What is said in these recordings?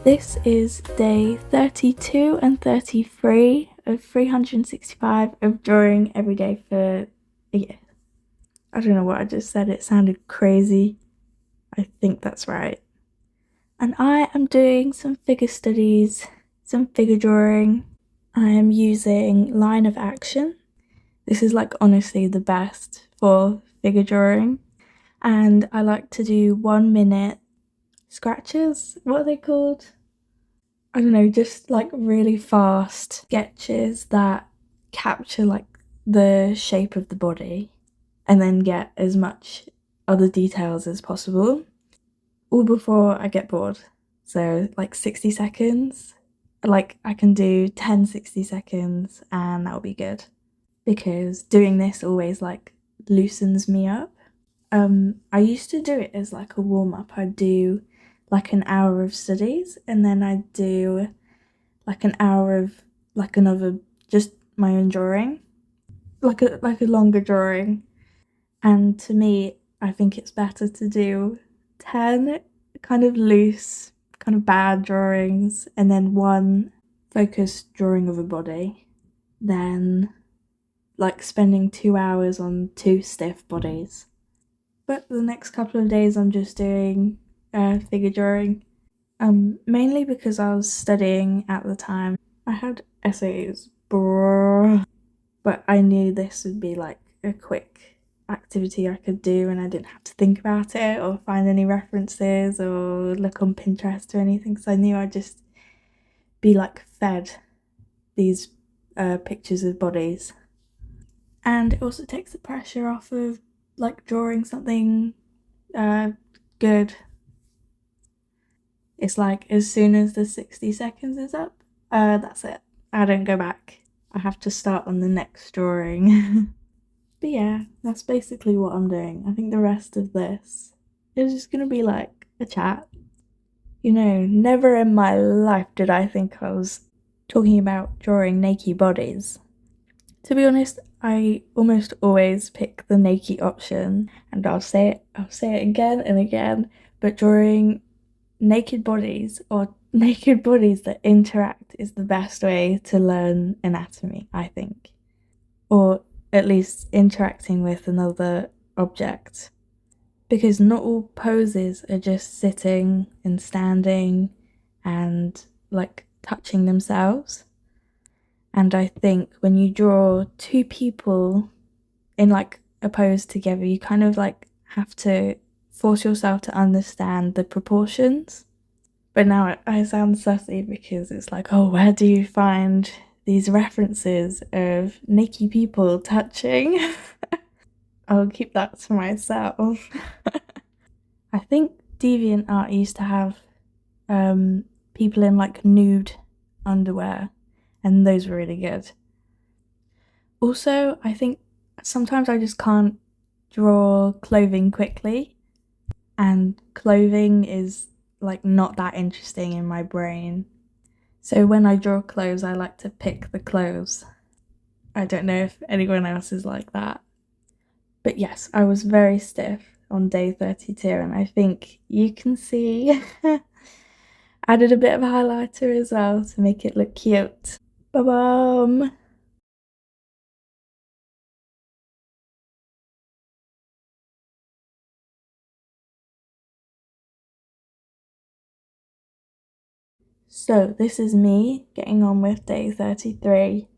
This is day 32 and 33 of 365 of drawing every day for a year. I don't know what I just said, it sounded crazy. I think that's right. And I am doing some figure studies, some figure drawing. I am using line of action. This is like honestly the best for figure drawing. And I like to do 1 minute scratches. What are they called? I don't know, just like really fast sketches that capture like the shape of the body and then get as much other details as possible, all before I get bored. So like 60 seconds, like I can do 10 60 seconds and that'll be good, because doing this always like loosens me up. I used to do it as like a warm-up. I'd do like an hour of studies and then I'd do like an hour of like another, just my own drawing, like a longer drawing. And to me, I think it's better to do 10 kind of loose, kind of bad drawings and then 1 focused drawing of a body, than like spending 2 hours on 2 stiff bodies. But the next couple of days I'm just doing figure drawing, mainly because I was studying at the time. I had essays, but I knew this would be like a quick activity I could do and I didn't have to think about it or find any references or look on Pinterest or anything, so I knew I'd just be like fed these pictures of bodies. And it also takes the pressure off of like drawing something good. It's like as soon as the 60 seconds is up, that's it. I don't go back. I have to start on the next drawing. But yeah, that's basically what I'm doing. I think the rest of this is just gonna be like a chat. You know, never in my life did I think I was talking about drawing naked bodies. To be honest, I almost always pick the naked option, and I'll say it again and again, but drawing naked bodies or naked bodies that interact is the best way to learn anatomy, I think. Or at least interacting with another object. Because not all poses are just sitting and standing and like touching themselves. And I think when you draw 2 people in like a pose together, you kind of like have to force yourself to understand the proportions. But now I sound sussy because it's like, oh, where do you find these references of naked people touching? I'll keep that to myself. I think DeviantArt used to have people in like nude underwear, and those were really good. Also, I think sometimes I just can't draw clothing quickly, and clothing is like not that interesting in my brain. So when I draw clothes, I like to pick the clothes. I don't know if anyone else is like that. But yes, I was very stiff on day 32, and I think you can see added a bit of a highlighter as well to make it look cute. Ba-bum! So this is me getting on with day 33.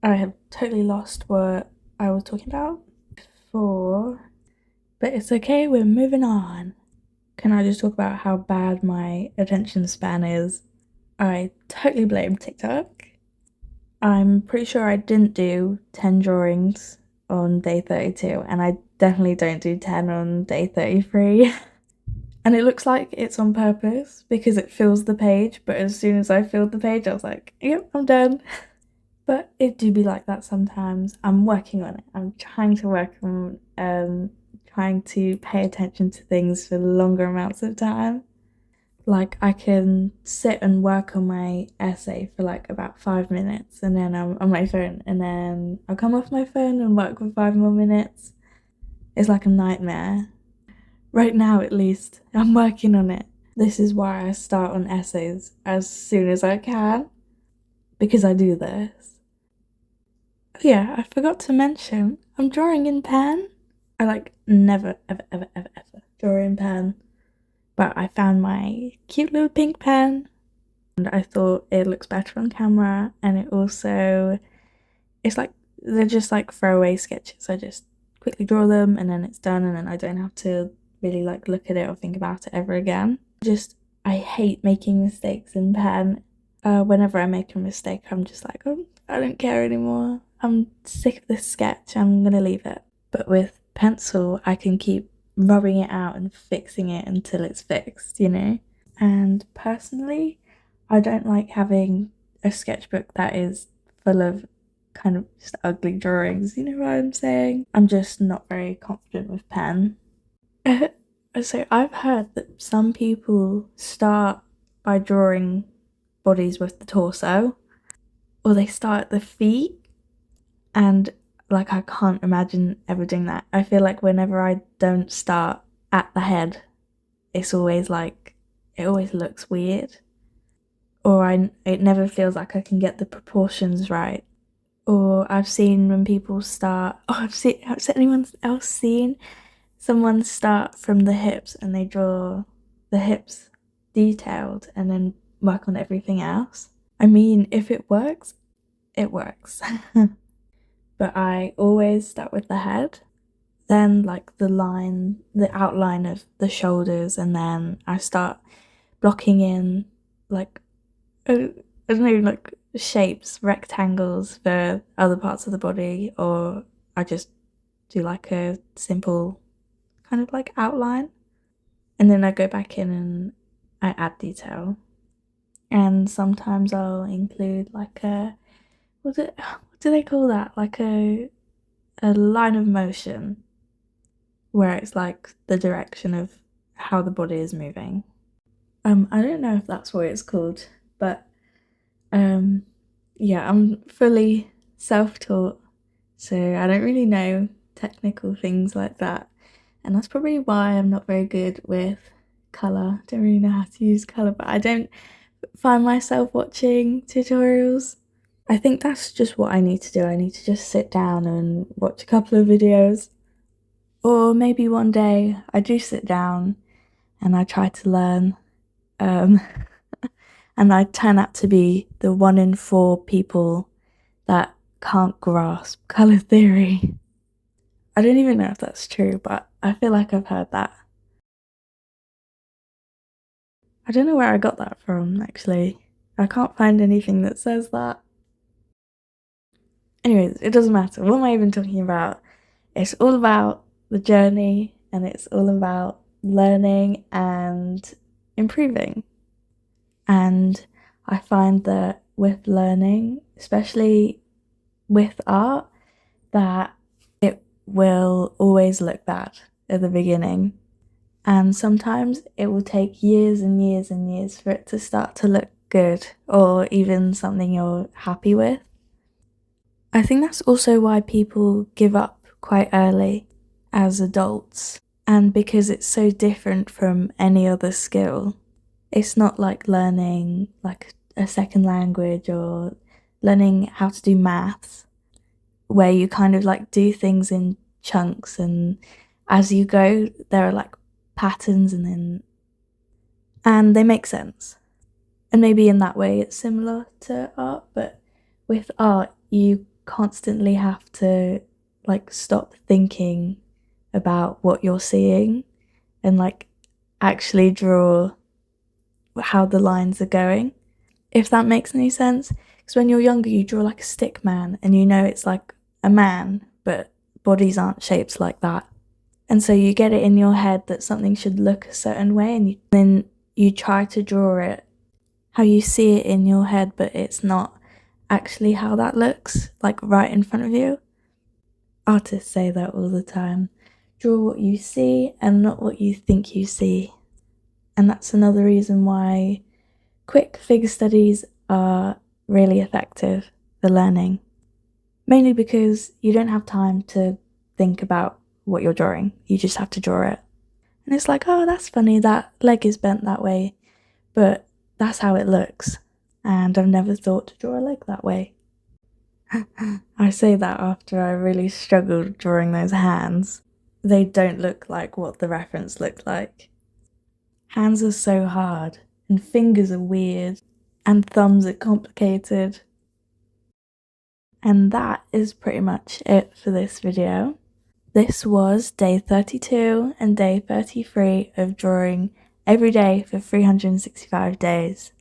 I have totally lost what I was talking about before, but it's okay, we're moving on. Can I just talk about how bad my attention span is? I totally blame TikTok. I'm pretty sure I didn't do 10 drawings on day 32, and I definitely don't do 10 on day 33. And it looks like it's on purpose because it fills the page, but as soon as I filled the page, I was like, yep, I'm done. But it do be like that sometimes. I'm working on it. I'm trying to work on trying to pay attention to things for longer amounts of time. Like I can sit and work on my essay for like about 5 minutes and then I'm on my phone, and then I'll come off my phone and work for 5 more minutes. It's like a nightmare. Right now, at least, I'm working on it. This is why I start on essays as soon as I can, because I do this. Oh yeah, I forgot to mention, I'm drawing in pen. I like never, ever, ever, ever, ever draw in pen. But I found my cute little pink pen and I thought it looks better on camera, and it also, it's like, they're just like throwaway sketches. I just quickly draw them and then it's done, and then I don't have to really like look at it or think about it ever again. I hate making mistakes in pen. Whenever I make a mistake, I'm just like, oh, I don't care anymore. I'm sick of this sketch, I'm gonna leave it. But with pencil, I can keep rubbing it out and fixing it until it's fixed, you know? And personally, I don't like having a sketchbook that is full of kind of just ugly drawings, you know what I'm saying? I'm just not very confident with pen. So I've heard that some people start by drawing bodies with the torso, or they start at the feet, and like I can't imagine ever doing that. I feel like whenever I don't start at the head, it's always like, it always looks weird, or it never feels like I can get the proportions right. Or I've seen when people start, has anyone else seen someone start from the hips and they draw the hips detailed and then work on everything else? I mean, if it works, it works. But I always start with the head, then like the outline of the shoulders, and then I start blocking in like, I don't know, like shapes, rectangles for other parts of the body, or I just do like a simple kind of like outline, and then I go back in and I add detail. And sometimes I'll include like what do they call that? Like a line of motion, where it's like the direction of how the body is moving. I don't know if that's what it's called, but yeah, I'm fully self-taught, so I don't really know technical things like that. And that's probably why I'm not very good with colour. Don't really know how to use colour, but I don't find myself watching tutorials. I think that's just what I need to do. I need to just sit down and watch a couple of videos. Or maybe one day I do sit down and I try to learn. And I turn out to be the 1 in 4 people that can't grasp colour theory. I don't even know if that's true, but I feel like I've heard that. I don't know where I got that from, actually. I can't find anything that says that. Anyways, it doesn't matter. What am I even talking about? It's all about the journey, and it's all about learning and improving. And I find that with learning, especially with art, that it will always look bad at the beginning. And sometimes it will take years and years and years for it to start to look good, or even something you're happy with. I think that's also why people give up quite early as adults, and because it's so different from any other skill. It's not like learning like a second language or learning how to do maths, where you kind of like do things in chunks, and as you go there are like patterns, and they make sense. And maybe in that way it's similar to art, but with art you constantly have to like stop thinking about what you're seeing and like actually draw how the lines are going, if that makes any sense. Because when you're younger you draw like a stick man and you know it's like a man, but bodies aren't shaped like that. And so you get it in your head that something should look a certain way, and then you try to draw it how you see it in your head, but it's not actually how that looks, like right in front of you. Artists say that all the time. Draw what you see and not what you think you see. And that's another reason why quick figure studies are really effective for learning. Mainly because you don't have time to think about what you're drawing, you just have to draw it. And it's like, oh, that's funny, that leg is bent that way, but that's how it looks. And I've never thought to draw a leg that way. I say that after I really struggled drawing those hands. They don't look like what the reference looked like. Hands are so hard, and fingers are weird, and thumbs are complicated. And that is pretty much it for this video. This was day 32 and day 33 of drawing every day for 365 days.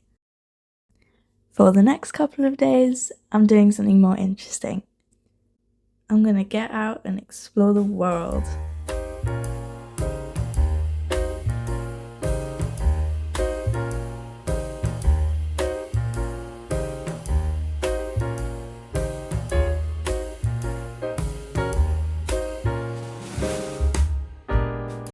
For the next couple of days, I'm doing something more interesting. I'm gonna get out and explore the world.